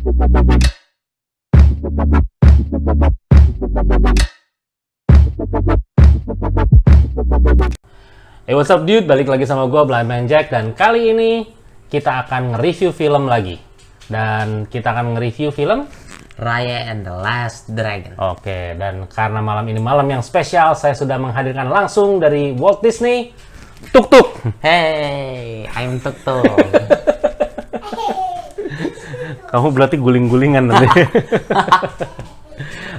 Hey, what's up dude? Balik lagi sama gue, Blind Man Jack, dan kali ini kita akan nge-review film lagi. Dan kita akan nge-review film Raya and the Last Dragon. Oke, dan karena malam ini malam yang spesial, saya sudah menghadirkan langsung dari Walt Disney, Tuk Tuk. Hey, I'm Tuk Tuk. Kamu berarti guling-gulingan nanti.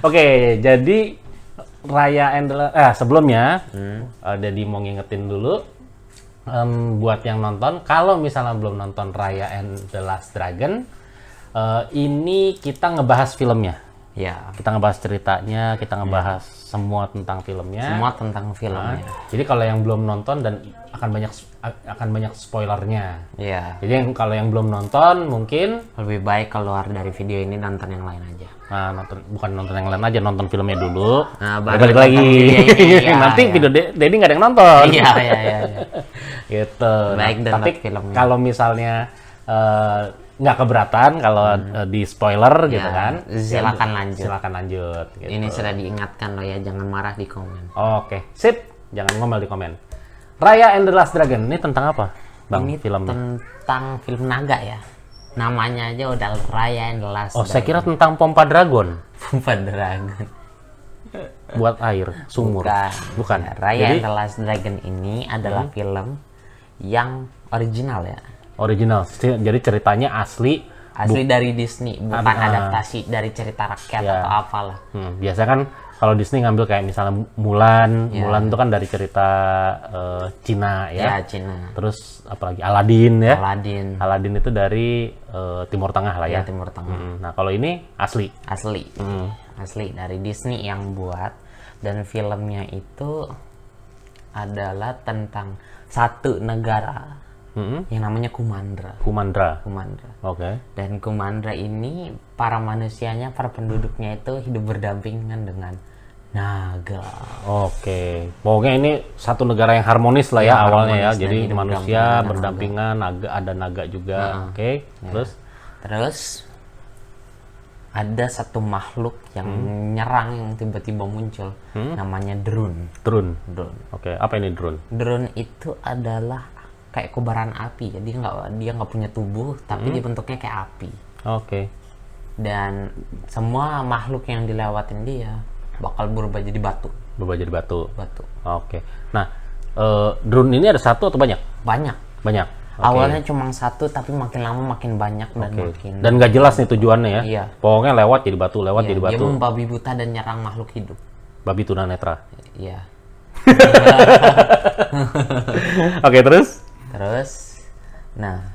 Oke, jadi Raya and the sebelumnya Daddy mau ngingetin dulu buat yang nonton, kalau misalnya belum nonton Raya and the Last Dragon, ini kita ngebahas filmnya. Ya, Kita ngebahas ceritanya, kita ngebahas semua tentang filmnya. semua tentang filmnya. Jadi kalau yang belum nonton dan akan banyak spoilernya. Ya, Jadi kalau yang belum nonton mungkin lebih baik keluar dari video ini nonton yang lain aja. bukan nonton yang lain aja, nonton filmnya dulu. Nah, balik nonton lagi. video ini, iya, Nanti iya. video Daddy nggak ada yang nonton. Iya. Gitu. Baik, dan Tapi nonton filmnya. kalau misalnya nggak keberatan kalau di spoiler gitu kan, silakan lanjut. Silakan lanjut. Gitu. Ini sudah diingatkan loh ya, jangan marah di komen. Oke, sip. Jangan ngomel di komen. Raya and the Last Dragon ini tentang apa, Bang? Ini Filmnya? tentang film naga ya. Namanya aja udah Raya and the Last Oh, Dragon. saya kira tentang pompa dragon Pompa Dragon. buat air sumur. Bukan. Ya, Raya Jadi and the Last Dragon ini adalah film yang original ya. original. Jadi ceritanya asli. Dari Disney, bukan adaptasi dari cerita rakyat Ya. atau apalah. Biasa kan kalau Disney ngambil kayak misalnya Mulan. Ya. Mulan itu kan dari cerita Cina ya. Ya, Cina. Terus apalagi Aladdin ya. Aladdin. Aladdin itu dari Timur Tengah lah ya. Ya, Timur Tengah. Nah, kalau ini asli. Asli. Asli dari Disney yang buat, dan filmnya itu adalah tentang satu negara yang namanya Kumandra. Kumandra. Oke. Dan Kumandra ini para manusianya, para penduduknya itu hidup berdampingan dengan naga. Oke, pokoknya ini satu negara yang harmonis lah ya, Ya, awalnya ya. harmonis dan Jadi hidup manusia berdampingan berdampingan, ada naga juga. Oke, Terus ada satu makhluk yang nyerang, yang tiba-tiba muncul, namanya drone. drone. Drone. Oke, apa ini drone? Drone itu adalah kayak kobaran api. Jadi dia nggak punya tubuh, tapi dia bentuknya kayak api. Oke. Dan semua makhluk yang dilewatin dia bakal berubah jadi batu. Berubah jadi batu. Batu. Oke. Nah, drone ini ada satu atau banyak? Banyak. Banyak. Oke. Awalnya cuma satu, tapi makin lama makin banyak dan Oke. makin. Dan nggak jelas nih tujuannya ya. Iya. Pokoknya lewat jadi batu, lewat Iya, jadi dia batu. membabi buta dan nyerang makhluk hidup. Babi tunanetra. Iya. Oke, terus? Terus, nah,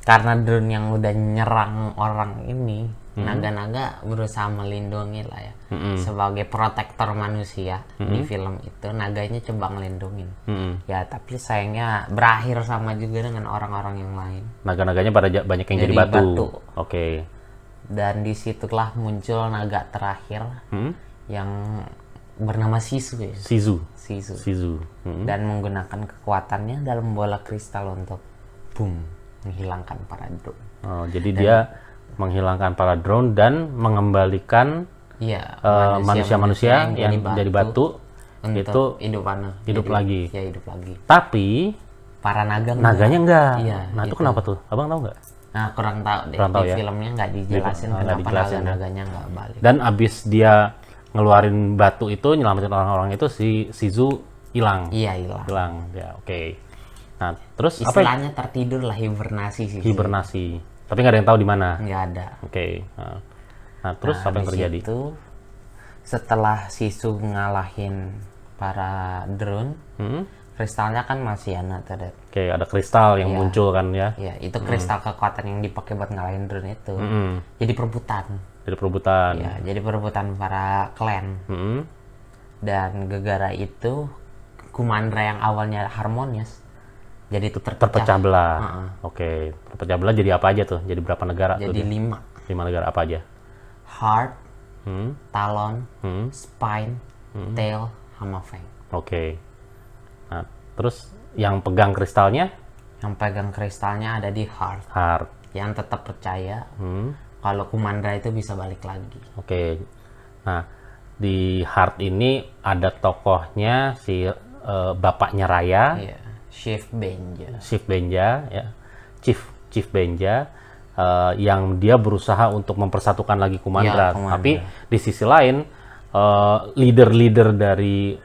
karena drone yang udah nyerang orang ini, naga-naga berusaha melindungi lah ya. Sebagai protektor manusia di film itu, naganya coba ngelindungin. Ya, tapi sayangnya berakhir sama juga dengan orang-orang yang lain. Naga-naganya pada banyak yang jadi Jadi batu. batu. Oke. Dan disitulah muncul naga terakhir yang bernama Sisu ya. Sizu. Sisu. Dan menggunakan kekuatannya dalam bola kristal untuk menghilangkan para drone. Oh, jadi dia menghilangkan para drone dan mengembalikan Iya, manusia-manusia yang jadi batu untuk itu hidup lagi. Ya, hidup lagi. Tapi Para naganya enggak. Iya, Nah, itu gitu. kenapa tuh? Abang tahu nggak? Nah, kurang tahu deh. Kurang tahu Di ya? filmnya nggak dijelasin nggak kenapa dijelasin ya. naganya nggak balik. Dan abis dia ngeluarin batu itu, nyelamatin orang-orang itu, si Sizu hilang. Iya, hilang. Hilang. Ya, oke. Nah, terus apa? Istilahnya tertidur lah, hibernasi sih. Hibernasi. Tapi nggak ada yang tahu di mana. Nggak ada. Oke. Nah, terus apa yang Di terjadi? situ, setelah Sisu ngalahin para drone, kristalnya kan masih ada. Oke, ada kristal yang muncul kan ya. Ya, itu kristal kekuatan yang dipakai buat ngalahin drone itu. Jadi perebutan. Jadi perebutan. Ya, jadi perebutan para klan. Dan gegara itu, Kumandra yang awalnya harmonis, jadi itu Terpecah belah. Oke, terpecah belah jadi apa aja tuh? Jadi berapa negara tuh? Jadi 5. 5 negara apa aja? Heart, Talon, Spine, Tail, sama Fang. Oke. Nah, terus yang pegang kristalnya? Yang pegang kristalnya ada di Heart. Heart. Yang tetap percaya kalau Kumandra itu bisa balik lagi. Oke. Nah, di Heart ini ada tokohnya si bapaknya Raya, Iya, Chief Benja. Chief Benja, ya. Chief Benja, yang dia berusaha untuk mempersatukan lagi Kumandra. Ya, Kumandra. Tapi di sisi lain, leader-leader dari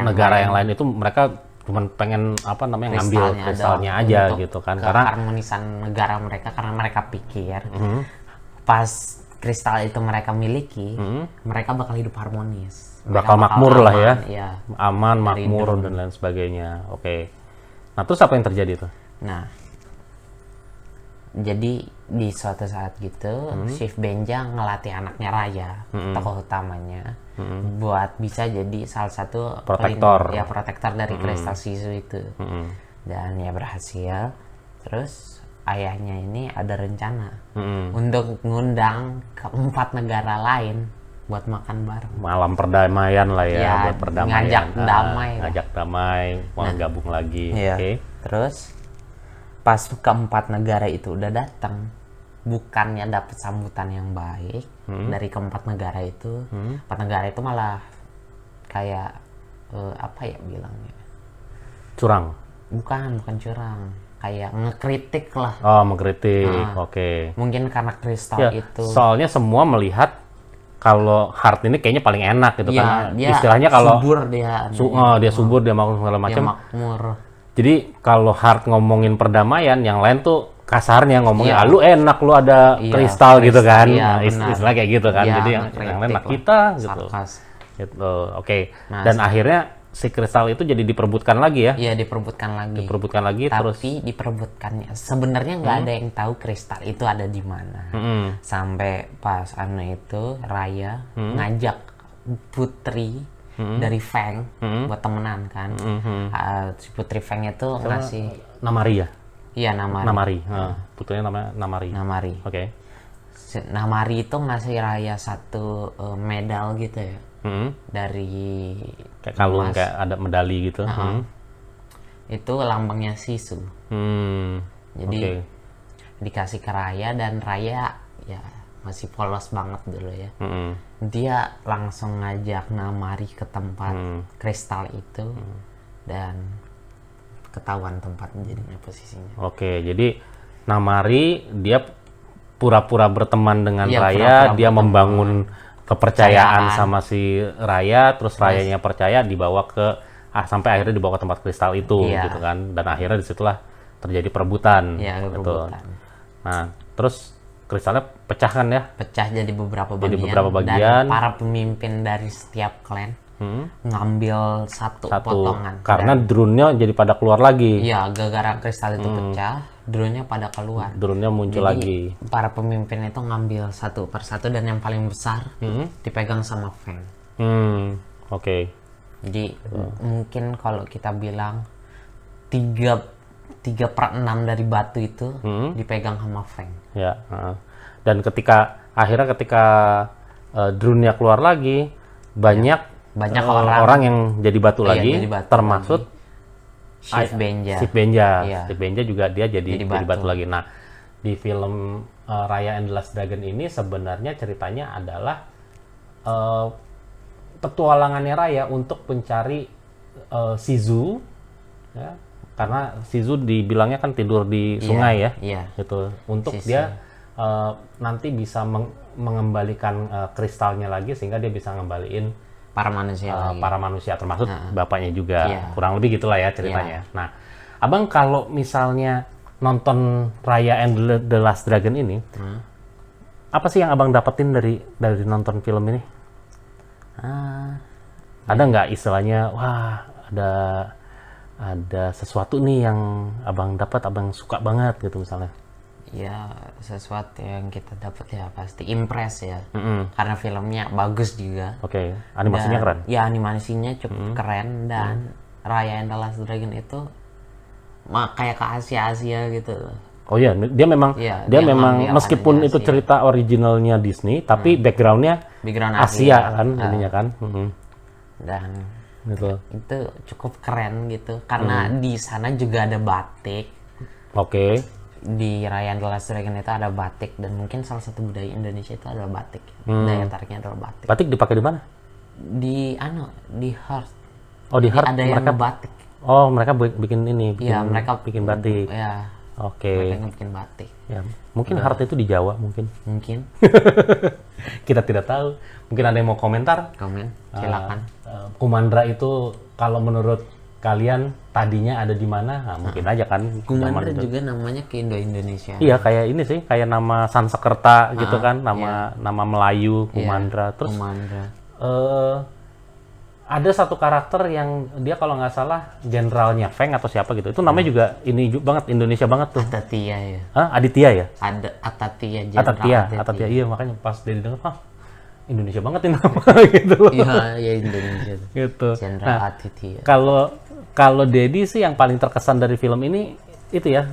negara yang lain itu mereka cuma pengen ngambil kristalnya aja gitu kan, karena keharmonisan negara mereka, karena mereka pikir pas kristal itu mereka miliki, mereka bakal hidup harmonis, bakal makmur lah ya, aman, dari makmur drone. dan lain sebagainya. Oke. Nah, terus apa yang terjadi tuh? Nah, jadi di suatu saat gitu, Chief Benja ngelatih anaknya Raya, tokoh utamanya, buat bisa jadi salah satu Protektor. protektor dari kristal Sisu itu. Dan ya berhasil. Terus ayahnya ini ada rencana untuk ngundang ke 4 negara lain buat makan bareng. Malam perdamaian lah ya, Ya, buat perdamaian. ngajak damai lah. Ngajak damai, mau gabung lagi. Iya. Oke. Terus pas keempat negara itu udah datang, bukannya dapat sambutan yang baik dari keempat negara itu, 4 negara itu malah kayak apa ya bilangnya? Curang. Bukan curang, kayak ngekritik lah. Oh, mengkritik. Oke. Mungkin karena kristal Ya, itu. soalnya semua melihat kalau Heart ini kayaknya paling enak gitu kan. Dia Istilahnya kalau subur dia. dia subur, dia makmur segala Dia macam. makmur. Jadi kalau Heart ngomongin perdamaian, yang lain tuh kasarnya ngomongnya, Iya. Lu enak, lu ada Iya, kristal gitu kan. iya, Nah, benar. istilah kayak gitu kan. Iya, Jadi yang ngekritik lain lah. kita gitu. Sarkas. Gitu. Oke. Nah, Dan akhirnya si kristal itu jadi diperebutkan lagi ya. Iya, diperebutkan lagi. Diperebutkan lagi terus. Tapi diperebutkannya sebenarnya nggak ada yang tahu kristal itu ada di mana. Sampai pas itu Raya ngajak putri dari Feng buat temenan kan. Si putri Feng itu ngasih Namari ya? iya Namari. Namari. Putrinya namanya Namari. Namari. Oke. Namari itu ngasih Raya satu medal gitu ya. Dari Kayak kalung, emas. kayak ada medali gitu. Itu lambangnya Sisu. Jadi Oke. dikasih ke Raya, dan Raya ya masih polos banget dulu ya. Dia langsung ngajak Namari ke tempat kristal itu dan ketahuan tempat jadinya posisinya. Oke, jadi Namari dia pura-pura berteman dengan Iya, Raya, pura-pura dia berteman. membangun kepercayaan Kepercayaan. sama si Raya, terus Rayanya percaya, dibawa ke sampai akhirnya dibawa ke tempat kristal itu Iya. gitu kan. Dan akhirnya disitulah terjadi perebutan. Iya, gitu. perebutan. Nah, terus kristalnya pecah kan ya? Pecah jadi beberapa Jadi bagian, beberapa bagian. dan para pemimpin dari setiap klan ngambil satu potongan. Karena Dan- drone-nya jadi pada keluar lagi. iya, gara-gara kristal itu pecah, drone-nya pada keluar. Drone-nya muncul Jadi lagi. para pemimpin itu ngambil satu persatu, dan yang paling besar dipegang sama Feng. Oke. Jadi mungkin kalau kita bilang 3/6 dari batu itu dipegang sama Feng. Ya. Dan akhirnya ketika drone-nya keluar lagi, banyak orang yang jadi batu Iya, lagi, jadi batu termasuk Chief Benja. Chief Benja. Iya. Chief Benja juga dia jadi Jadi batu batu. lagi. Nah, di film Raya and the Last Dragon ini sebenarnya ceritanya adalah petualangannya Raya untuk mencari Sizu, ya, karena Sizu dibilangnya kan tidur di sungai ya, Iya. gitu. Untuk Sizu. dia nanti bisa mengembalikan kristalnya lagi, sehingga dia bisa ngembaliin Para manusia lagi. para manusia, termasuk bapaknya juga. Iya. Kurang lebih gitulah ya ceritanya. Nah, Abang kalau misalnya nonton Raya and the Last Dragon ini, apa sih yang Abang dapetin dari nonton film ini? Ada nggak istilahnya, wah ada sesuatu nih yang Abang dapat, Abang suka banget gitu misalnya? Ya, sesuatu yang kita dapat ya pasti impress ya. Karena filmnya bagus juga. Oke, animasinya Dan- keren. Ya, animasinya cukup keren, dan Raya and the Last Dragon itu kayak ke Asia-Asia gitu. Oh iya, dia memang Iya, dia dia memang ngambil meskipun itu animasi. cerita originalnya Disney, tapi backgroundnya Background Asia kan, ininya kan. Dan Gitu. itu cukup keren gitu, karena di sana juga ada batik. Oke. di Raya The Last Dragon itu ada batik, dan mungkin salah satu budaya Indonesia itu adalah batik. Daya tariknya adalah batik. Batik dipakai di mana? Di Heart. Oh, di Heart Ada mereka yang batik. Oh, mereka bikin ini, Iya, mereka bikin batik. Ya, Oke. mereka yang bikin batik. Ya, mungkin Heart itu di Jawa mungkin. Mungkin Kita tidak tahu. Mungkin ada yang mau komentar. komen, silakan. Kumandra itu kalau menurut kalian tadinya ada di mana? Nah, mungkin aja kan. Kumandra zaman itu. juga namanya ke Indo-Indonesia. Iya, kayak ini sih, kayak nama Sansekerta gitu kan, nama Melayu, Kumandra. Terus Kumandra. ada satu karakter yang dia kalau nggak salah jenderalnya Feng atau siapa gitu. Itu namanya juga ini banget, Indonesia banget tuh. Atatia ya. Hah? Aditya ya? Ada Atatia, Jenderal Atatia. Iya, makanya pas dia denger, Indonesia banget ini nama gitu. Iya, ya Indonesia. Gitu. Jenderal Atatia. Kalau Dedi sih yang paling terkesan dari film ini itu ya,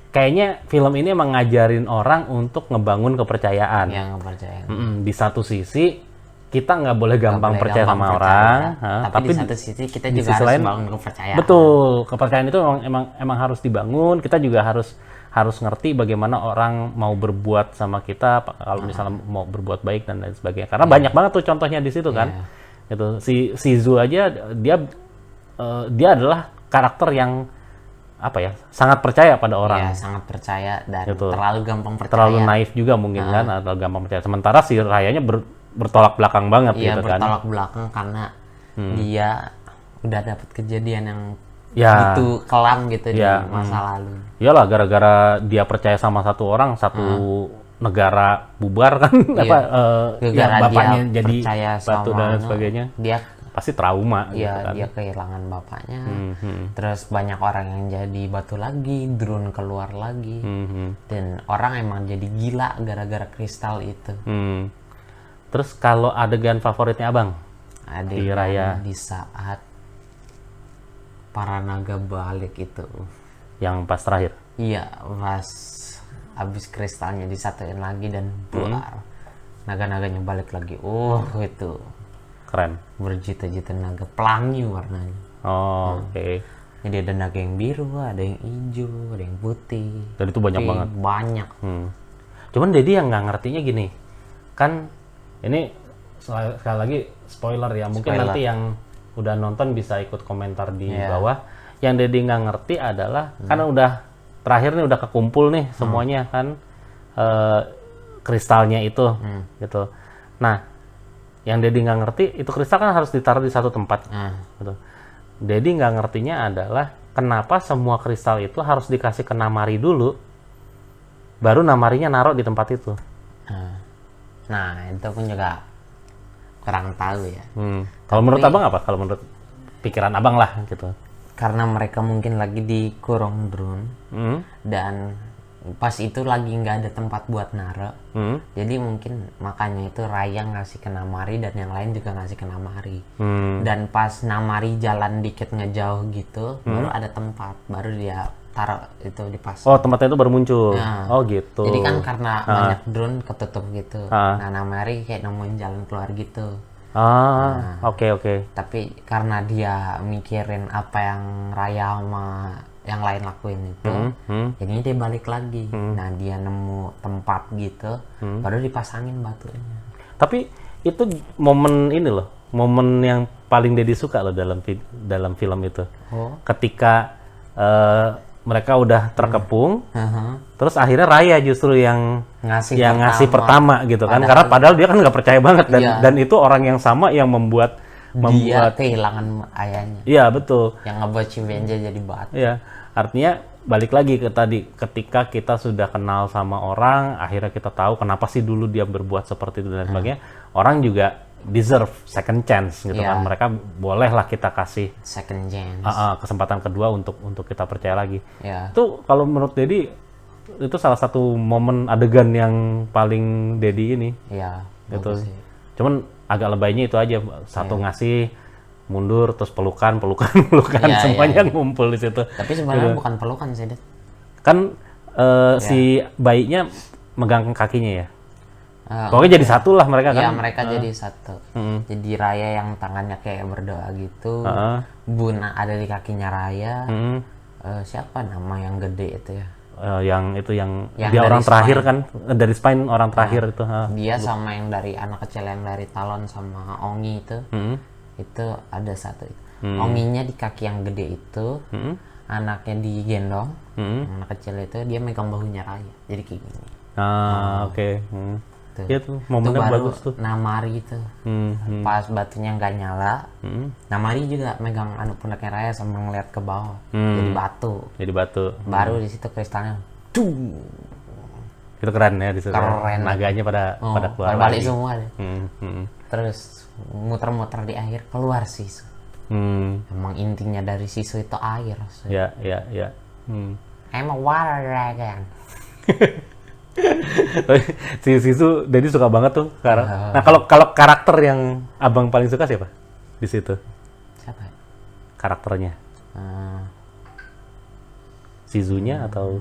kayaknya film ini emang ngajarin orang untuk ngebangun kepercayaan. Yang nggak percaya. Di satu sisi kita nggak boleh gampang percaya sama orang, tapi di satu sisi kita di juga sisi harus lain, bangun kepercayaan. betul, kepercayaan itu emang harus dibangun. Kita juga harus ngerti bagaimana orang mau berbuat sama kita kalau misalnya mau berbuat baik dan lain sebagainya. Karena banyak banget tuh contohnya di situ kan. Gitu. Si Zhu aja dia adalah karakter yang sangat percaya pada orang. Iya, sangat percaya dan Gitu. terlalu gampang percaya. Terlalu naif juga mungkin kan, atau gampang percaya. Sementara si Rayanya bertolak belakang banget Iya, gitu kan. bertolak belakang karena dia udah dapat kejadian yang Ya. gitu kelam gitu di Ya, masa lalu. Iyalah, gara-gara dia percaya sama satu orang, satu negara bubar kan, Gara-gara bapaknya dia jadi percaya batu sama dan sebagainya, dia pasti trauma gitu ya kan. dia kehilangan bapaknya. Terus banyak orang yang jadi batu lagi, drone keluar lagi. Dan orang emang jadi gila gara-gara kristal itu. Terus kalau adegan favoritnya abang Ada di Raya di saat para naga balik itu. yang pas terakhir? Iya, pas habis kristalnya disatuin lagi dan keluar. Naga-naganya balik lagi. Itu Keren. berjuta-juta naga pelangi warnanya. Oke. Jadi ada naga yang biru, ada yang hijau, ada yang putih. Dan itu banyak banget. Banyak. Cuman Dedi yang nggak ngertinya gini, kan ini sekali lagi spoiler ya, mungkin Spoiler. nanti yang udah nonton bisa ikut komentar di bawah. Yang Dedi nggak ngerti adalah karena udah terakhir nih udah kekumpul nih semuanya kan, kristalnya itu gitu. Nah, yang Dedi nggak ngerti itu kristal kan harus ditaruh di satu tempat gitu. Dedi nggak ngertinya adalah kenapa semua kristal itu harus dikasih ke Namari dulu, baru Namarinya naruh di tempat itu. Nah, itu pun juga kurang tahu ya. Kalau menurut abang apa? Kalau menurut pikiran abang lah gitu. Karena mereka mungkin lagi dikurung drone dan pas itu lagi nggak ada tempat buat naruh. Jadi mungkin makanya itu Raya ngasih ke Namari dan yang lain juga ngasih ke Namari. Dan pas Namari jalan dikit ngejauh gitu, baru ada tempat, baru dia taruh itu di pas. Oh, tempatnya itu baru muncul. Nah, Oh gitu. Jadi kan karena banyak drone ketutup gitu. Nah, Namari kayak nemuin jalan keluar gitu. Oke. Tapi karena dia mikirin apa yang Raya sama yang lain lakuin itu, jadinya dia balik lagi. Nah, dia nemu tempat gitu, baru dipasangin batunya. Tapi itu momen ini loh, momen yang paling Dedi suka loh dalam film itu. Ketika mereka udah terkepung, terus akhirnya Raya justru yang ngasih pertama gitu kan, karena padahal dia kan nggak percaya banget dan itu orang yang sama yang membuat dia kehilangan ayahnya. Iya betul. Yang ngebuat Chibenja jadi batu. Iya, artinya balik lagi ke tadi, ketika kita sudah kenal sama orang, akhirnya kita tahu kenapa sih dulu dia berbuat seperti itu dan sebagainya. Orang juga deserve second chance gitu kan. Mereka bolehlah kita kasih second chance, kesempatan kedua untuk kita percaya lagi. Itu kalau menurut Dedi itu salah satu momen adegan yang paling Dedi ini. Iya, gitu. Cuman agak lebaynya itu aja, satu ngasih mundur terus pelukan semuanya ngumpul di situ. Tapi sebenarnya bukan pelukan sih, Det. Kan si bayinya megang kakinya ya. Pokoknya jadi satu lah mereka kan. Iya, mereka jadi satu. Jadi Raya yang tangannya kayak berdoa gitu. Buna ada di kakinya Raya. Siapa nama yang gede itu ya? Yang itu yang Yang dia dari orang terakhir Spine. kan, dari Spine orang terakhir itu. Dia sama yang dari anak kecil yang dari Talon sama Ongi itu. Itu ada satu itu. Onginya di kaki yang gede itu, anaknya digendong, anak kecil itu dia megang bahunya Raya. Jadi kayak gini. Oke. Tuh. Iya tuh Itu momennya baru bagus tuh. Namari itu. Pas batunya nggak nyala, Namari juga megang anu pundaknya Raya sambil ngeliat ke bawah. Jadi batu. Jadi batu. Baru di situ kristalnya. Dung. Itu keren ya di situ. Keren. Naganya pada keluar balik lagi. semua deh. Hmm. Terus muter-muter di akhir keluar Sisu. Emang intinya dari Sisu itu air. Ya. I'm a water dragon. si Sisu jadi suka banget tuh Nah, kalau karakter yang abang paling suka siapa di situ? Siapa ya? Karakternya? Shizunya atau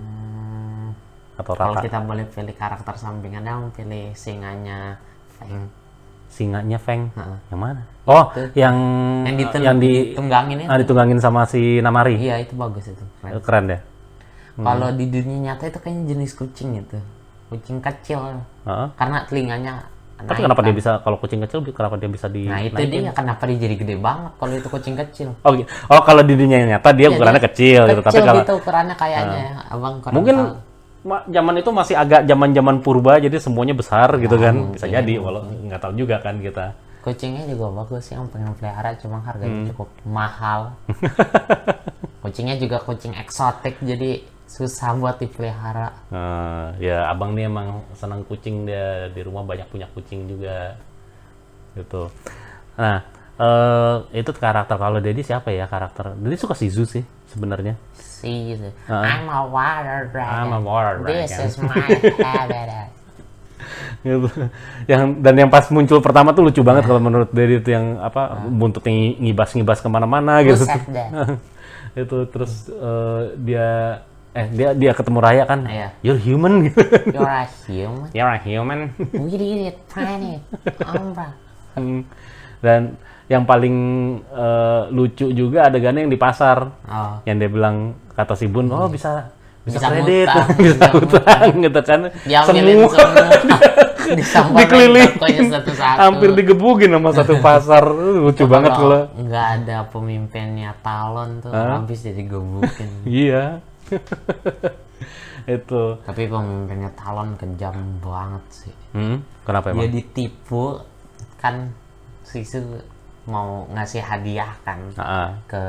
Kalau Rata? kita boleh pilih karakter sampingan, dong pilih singanya Feng. Singanya Feng. Heeh. Yang mana? Oh, yang ditunggangin itu. ditunggangin sama si Namari. Iya, itu bagus itu. Keren. Keren deh. Kalau di dunia nyata itu kayaknya jenis kucing itu. Kucing kecil. Karena telinganya Tapi naik, kenapa kan. dia bisa, kalau kucing kecil kenapa dia bisa di Nah itu naikin? dia kenapa dia jadi gede banget kalau itu kucing kecil. Oh, kalau di dunia nyata dia ukurannya kecil gitu, tapi kalau gitu ukurannya kayaknya ya, abang kurang mungkin tahu. zaman itu masih agak zaman purba jadi semuanya besar gitu kan. Bisa mungkin. jadi walau nggak tahu juga kan kita. Kucingnya juga bagus sih, yang pengen pelihara cuma harganya cukup mahal. Kucingnya juga kucing eksotik jadi susah buat dipelihara. Ya abang nih emang senang kucing, dia di rumah banyak punya kucing juga gitu. Nah itu karakter. Kalau Dedi siapa ya karakter? Dedi suka Shizu sih sebenarnya. Gitu. I'm a water dragon. I'm a water This dragon. is my habitat. Gitu. yang pas muncul pertama tuh lucu banget kalau menurut Dedi itu yang apa buntutnya ngibas kemana-mana gitu. Buset dah. Itu terus dia ketemu Raya kan, Iya. you're human gitu. You're a human. You're a human. We did it, planet. Umbra. Dan yang paling lucu juga adegannya yang di pasar, yang dia bilang kata si Bun, oh bisa kredit, ngutang, bisa utang gitu kan. Diambilin semua. Disamperin Dikelilingin, tokonya satu-satu. hampir digebugin sama satu pasar. Lucu banget kalau nggak ada pemimpinnya Talon tuh habis jadi gebukin. iya. Itu Tapi pemimpinnya Talon kejam banget sih. kenapa Dia emang? ditipu kan, Sisu mau ngasih hadiah kan ke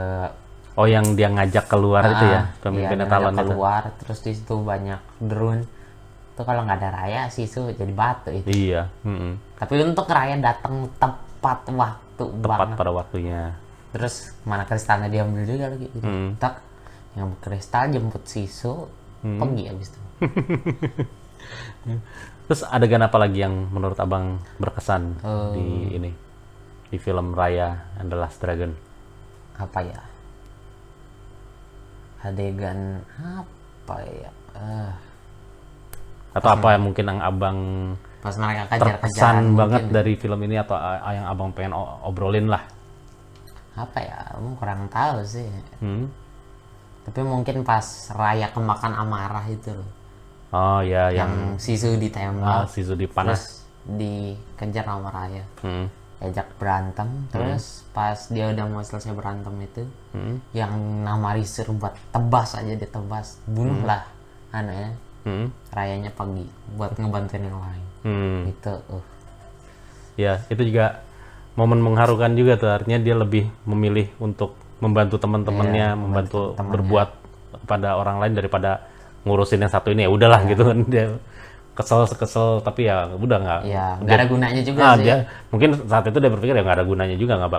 Oh, yang dia ngajak keluar itu ya, pemimpinnya iya, Talon itu. keluar, terus di situ banyak drone. Tuh kalau nggak ada Raya, Sisu jadi batu itu. Iya. Tapi untuk Raya datang tepat waktu Tepat banget. pada waktunya. Terus mana kristalnya diambil juga lagi gitu. Tak, yang kristal jemput Sisu, pergi abis itu. Terus adegan apa lagi yang menurut abang berkesan di film Raya and the Last Dragon? Apa ya? Adegan apa ya? Atau apa yang mungkin yang abang Pas mereka terkesan kejar-kejaran banget mungkin. dari film ini, atau yang abang pengen obrolin lah? Apa ya? Aku kurang tahu sih. Tapi mungkin pas Raya kemakan amarah itu loh. Oh ya, Yang Sisu ditembak. Shizu dipanas. Terus dikejar sama Raya. Diajak berantem. Terus pas dia udah mau selesai berantem itu, yang Namari suruh buat tebas aja, dia tebas. Bunuhlah anaknya. Rayanya pergi buat ngebantuin yang lain. Itu Ya, itu juga momen mengharukan juga tuh. Artinya dia lebih memilih untuk membantu teman-temannya, membantu berbuat pada orang lain daripada ngurusin yang satu ini. Ya udahlah gitu kan, dia kesel tapi ya udah nggak ada gunanya juga sih. dia mungkin saat itu dia berpikir ya nggak ada gunanya juga, nggak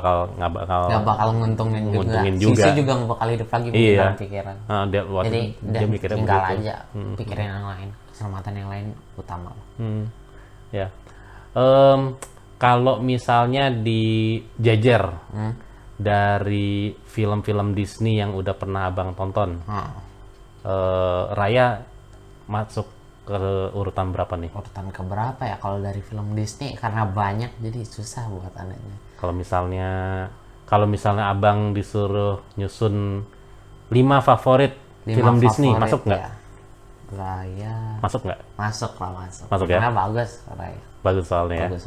bakal nguntungin juga. Sisu juga nggak bakal hidup lagi dalam pikiran. Jadi dia mikirnya tinggal begitu. aja pikirin yang lain, keselamatan yang lain utama. Ya, kalau misalnya dijejer dari film-film Disney yang udah pernah abang tonton, Raya masuk ke urutan berapa nih? Urutan keberapa ya kalau dari film Disney, karena banyak jadi susah buat anaknya. Kalau misalnya abang disuruh nyusun 5 favorit Film Disney favorit masuk nggak? ya. Raya. Masuk nggak? Masuk lah, masuk. Masuk ya? Karena bagus Raya. Bagus soalnya ya. Bagus.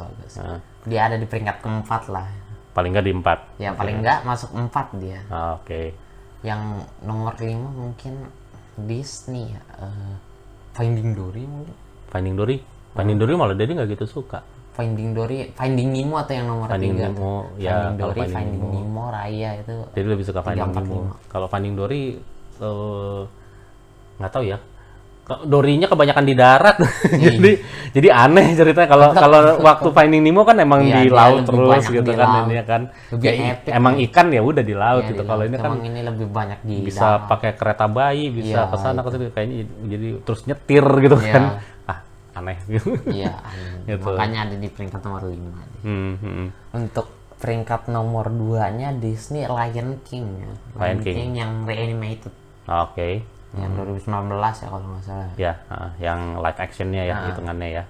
Dia ada di peringkat keempat lah. Paling nggak di 4. Ya paling nggak masuk 4 dia. Oke. Yang nomor 5 mungkin Disney ya. Finding Dory mungkin. Finding Dory malah Dedi nggak gitu suka. Finding Nemo atau yang nomor 3? Finding Nemo, ya. Finding Dory, kalau Finding Nemo, Raya itu. Jadi lebih suka Finding 3, 4, Nemo. 5. Kalau Finding Dory nggak tahu ya. Dorinya kebanyakan di darat, jadi aneh ceritanya. Kalau waktu Finding Nemo kan emang Iya, di dia laut lebih terus banyak gitu di kan, laut. ini kan. Lebih Ya, epic emang nih. ikan ya udah di laut Iya, gitu. di Kalau laut. ini kan Emang ini lebih banyak di bisa darat. pakai kereta bayi, bisa Iya, kesana ke situ, kayaknya jadi terus nyetir gitu Iya. kan. Aneh gitu. Iya, Gitu. makanya ada di peringkat nomor 5. Hmm. Untuk peringkat nomor 2-nya Disney Lion King ya. Lion King. Yang reanimated. Oke. Yang 2019 ya kalau nggak salah. Ya, yang live actionnya ya, hitungannya ya.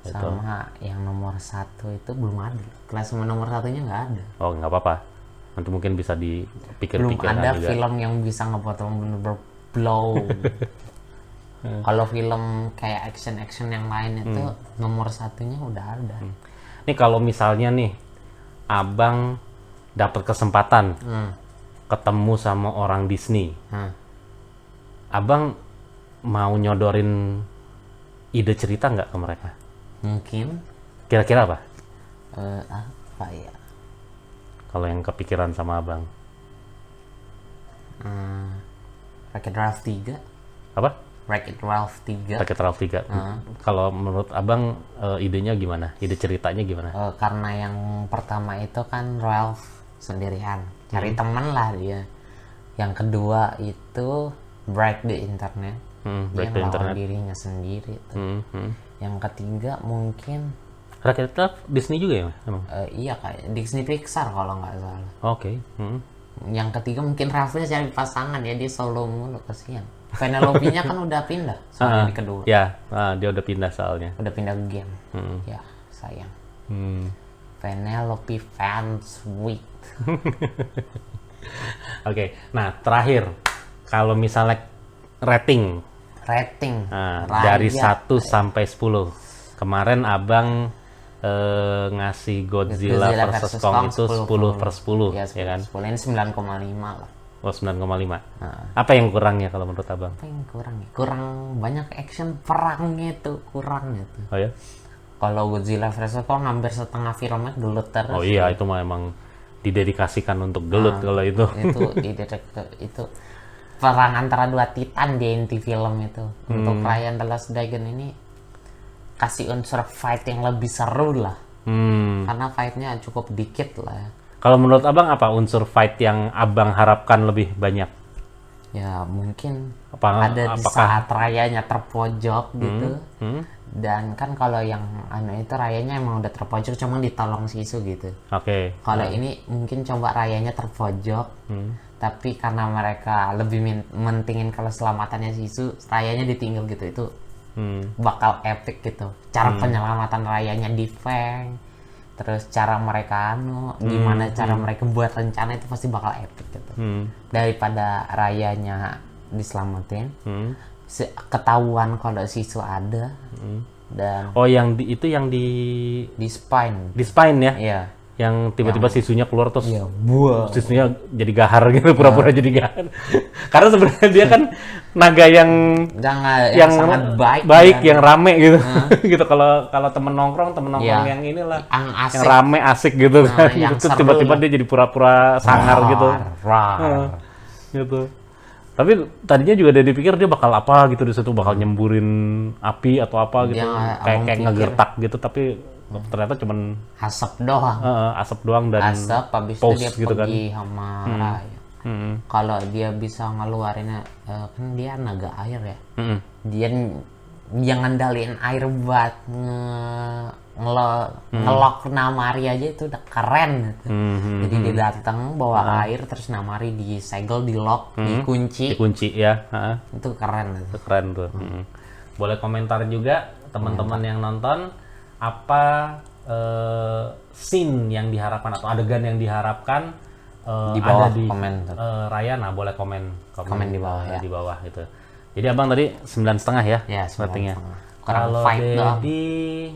Itu. Sama yang nomor 1 itu belum ada. Kelas nomor 1-nya nggak ada. Oh, nggak apa-apa. Nanti mungkin bisa Belum dipikir-pikirkan ada juga. film yang bisa ngebuat orang bener-bener blow. Kalau film kayak action yang lain itu nomor 1-nya udah ada. Nih kalau misalnya nih, abang dapat kesempatan ketemu sama orang Disney, abang mau nyodorin ide cerita nggak ke mereka? Mungkin Kira-kira apa? apa ya? Kalau yang kepikiran sama abang? Wreck-It Ralph 3. Apa? Wreck-It Ralph 3. Wreck-It Ralph 3. Kalau menurut abang idenya gimana? Ide ceritanya gimana? Karena yang pertama itu kan Ralph sendirian, cari teman lah dia. Yang kedua itu break the internet, Break the dia ngelawan internet. dirinya sendiri tuh. Yang ketiga mungkin Wreck-It Ralph Disney juga ya emang? iya kayak Disney Pixar kalau nggak salah. Oke. Yang ketiga mungkin Ralphnya cari pasangan ya, dia solo mulu, kasihan. Penelope-nya kan udah pindah soalnya di kedua. Ya, dia udah pindah soalnya. Udah pindah game. Ya sayang. Penelope fans week. Oke. Nah terakhir, kalau misalnya rating, dari 1 sampai 10, kemarin abang ngasih Godzilla vs Kong itu 10/10 ya, ya kan? 10. Ini 9,5 lah. Oh 9,5. Apa yang kurangnya kalau menurut abang? Apa yang kurang ya? Kurang banyak action perangnya tuh, kurang gitu. Oh ya? Kalau Godzilla vs Kong hampir setengah filmnya gelut terus. Oh iya, itu mah emang didedikasikan untuk gelut kalau itu. Itu perang antara dua titan di inti film itu. Untuk Raya and the Last Dragon ini kasih unsur fight yang lebih seru lah. Karena fightnya cukup dikit lah ya. Kalau menurut abang apa unsur fight yang abang harapkan lebih banyak? Ya mungkin Apakah- ada di saat Rayanya terpojok gitu. Dan kan kalau yang itu Rayanya emang udah terpojok, cuma ditolong Sisu gitu. Oke. Kalau ini mungkin coba Rayanya terpojok, tapi karena mereka lebih mentingin keselamatannya Sisu, Rayanya ditinggal gitu, itu bakal epic gitu. Cara penyelamatan Rayanya di Feng, terus cara mereka gimana cara mereka buat rencana itu pasti bakal epic gitu. Daripada Rayanya diselamatin, ketahuan kalau Sisu ada, dan Oh yang itu yang di Spine. Spine ya? Iya. Yang tiba-tiba sisunya keluar terus Buah. sisunya jadi gahar gitu, pura-pura jadi gahar. Karena sebenarnya dia kan naga yang yang sangat baik, yang rame gitu. Gitu kalau temen nongkrong yang inilah yang asik, yang rame asik gitu kan. yang Terus seru tiba-tiba lah. dia jadi pura-pura sangar gitu. Rar. Gitu. Tapi tadinya juga dia dipikir dia bakal apa gitu di situ, bakal nyemburin api atau apa gitu. Dia Kayak pikir. ngegertak gitu, tapi ternyata cuman Asap doang. asap doang dan Asap, habis itu pose dia gitu kan. pergi sama Raya. Kalau dia bisa ngeluarinnya, kan dia naga air ya. Dia ngandalin air buat ngelok Namari aja itu udah keren gitu. Jadi dia datang bawa air, terus Namari disegel, dilok, Dikunci ya. itu keren gitu. Itu keren tuh. Boleh komentar juga teman-teman yang nonton, apa scene yang diharapkan atau adegan yang diharapkan Di bawah ada di komen tuh. Raya, nah boleh komen Komen di bawah, ya. di bawah gitu. Jadi abang tadi 9,5 ya? Ya, 9,5. ratingnya. Kurang Kalau fight doang. Dedi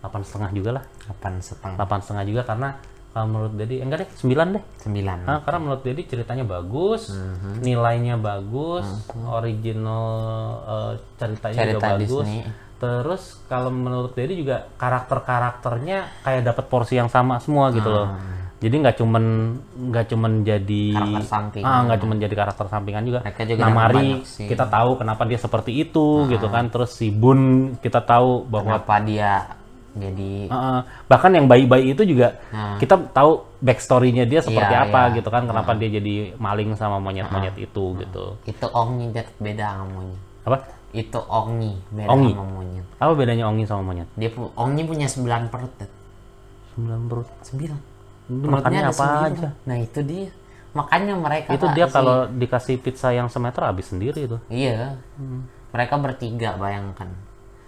8,5 juga lah. 8,5. 8,5 juga karena kalau menurut Dedi enggak deh 9 deh. 9. Nah, karena menurut Dedi ceritanya bagus, nilainya bagus, original ceritanya juga bagus. Disney. Terus kalau menurut Dedi juga karakternya kayak dapat porsi yang sama semua gitu loh. Jadi nggak cuman jadi Karakter sampingan. nggak cuman jadi karakter sampingan juga. Mereka juga Namari banyak sih. kita tahu kenapa dia seperti itu gitu kan. Terus si Bun kita tahu bahwa Kenapa dia jadi bahkan yang bayi-bayi itu juga kita tahu backstory-nya dia seperti Iya, apa iya. gitu kan, kenapa dia jadi maling sama monyet-monyet itu gitu. itu Ongi beda sama monyet. Apa? Itu Ongi beda Ongi? sama monyet. Apa bedanya Ongi sama monyet? Ongi punya 9 perut. 9 perut. 9. Makannya ada apa 9. aja? Nah, itu dia. Makanya mereka Itu Kak, dia si- kalau dikasih pizza yang semeter habis sendiri itu. Iya. Mereka bertiga, bayangkan.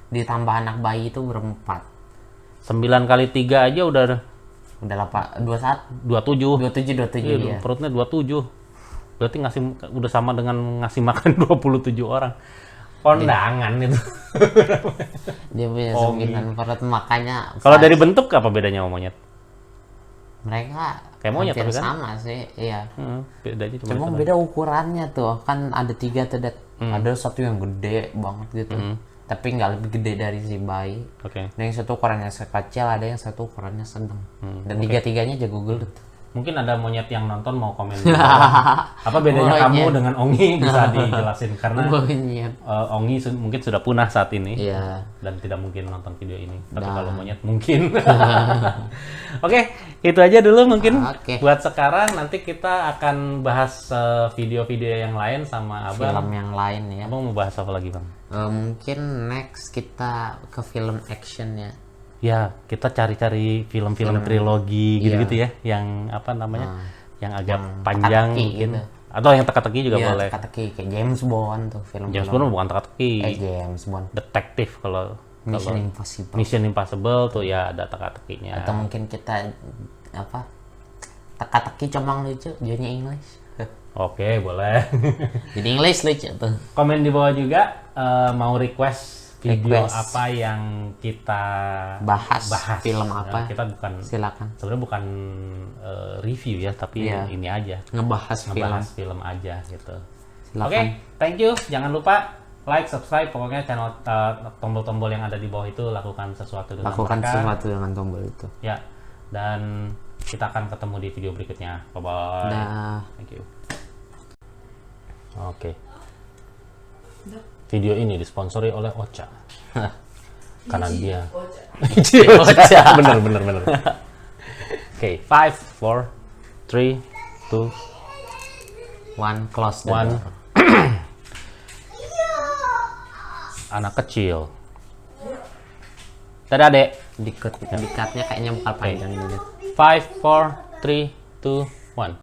Ditambah anak bayi itu berempat. 9 kali 3 aja udah Udah 21 27. 27 Iya, ya. perutnya 27. Berarti udah sama dengan ngasih makan 27 orang. Kondangan itu. Dia punya Ongi. 9 perut, makanya Kalau dari bentuk apa bedanya sama monyet? mereka Kayak monyet hampir tapi kan? sama sih, iya. Bedanya cuma Cuma itu. beda ukurannya tuh, kan ada 3 tuh, ada satu yang gede banget gitu, tapi nggak lebih gede dari si bayi. Oke. Ada yang satu ukurannya sekecil, ada yang satu ukurannya sedang, dan tiga-tiganya jago gelut. Mungkin ada monyet yang nonton mau komen di bawah. Apa bedanya Monyet. kamu dengan Ongi, bisa dijelasin karena Monyet. Ongi mungkin sudah punah saat ini. Iya. Dan tidak mungkin nonton video ini. Tapi Dan- kalau monyet mungkin. Oke, itu aja dulu mungkin Oke. buat sekarang. Nanti kita akan bahas video-video yang lain sama Abang. Film yang lain ya. Abang mau bahas apa lagi, Bang? Mungkin next kita ke film action ya. Ya, kita cari-cari film-film trilogi gitu-gitu ya, yang apa namanya? Yang agak panjang teka-teki mungkin. gitu. Atau yang teka-teki juga Iya, boleh. teka-teki kayak James Bond tuh, film. James Bond bukan teka-teki. James Bond. Detektif kalau Mission Impossible. Mission Impossible tuh ya ada teka-tekinya. Atau mungkin kita apa? Teka-teki comang lucu, Johnny English. Oke, boleh. Jadi English lucu tuh. Komen di bawah juga mau request video Request. apa yang kita Bahas. Film Ya, apa? kita bukan Silakan. sebenarnya bukan review ya, tapi Iya. ini aja. Ngebahas Ngebahas film aja gitu. Silakan. Oke, thank you. Jangan lupa like, subscribe, pokoknya channel tombol-tombol yang ada di bawah itu lakukan sesuatu dengan Lakukan mereka. sesuatu dengan tombol itu. Ya, dan kita akan ketemu di video berikutnya. Bye-bye. Dah. Thank you. Oke. Video ini disponsori oleh Ocha. Karena dia Ocha. Bener. Oke, 5, 4, 3, 2, One close the 1. door. Anak kecil. Dadah, Dek. Dikatnya kayaknya bakal panjang gitu. 5, 4, 3, 2,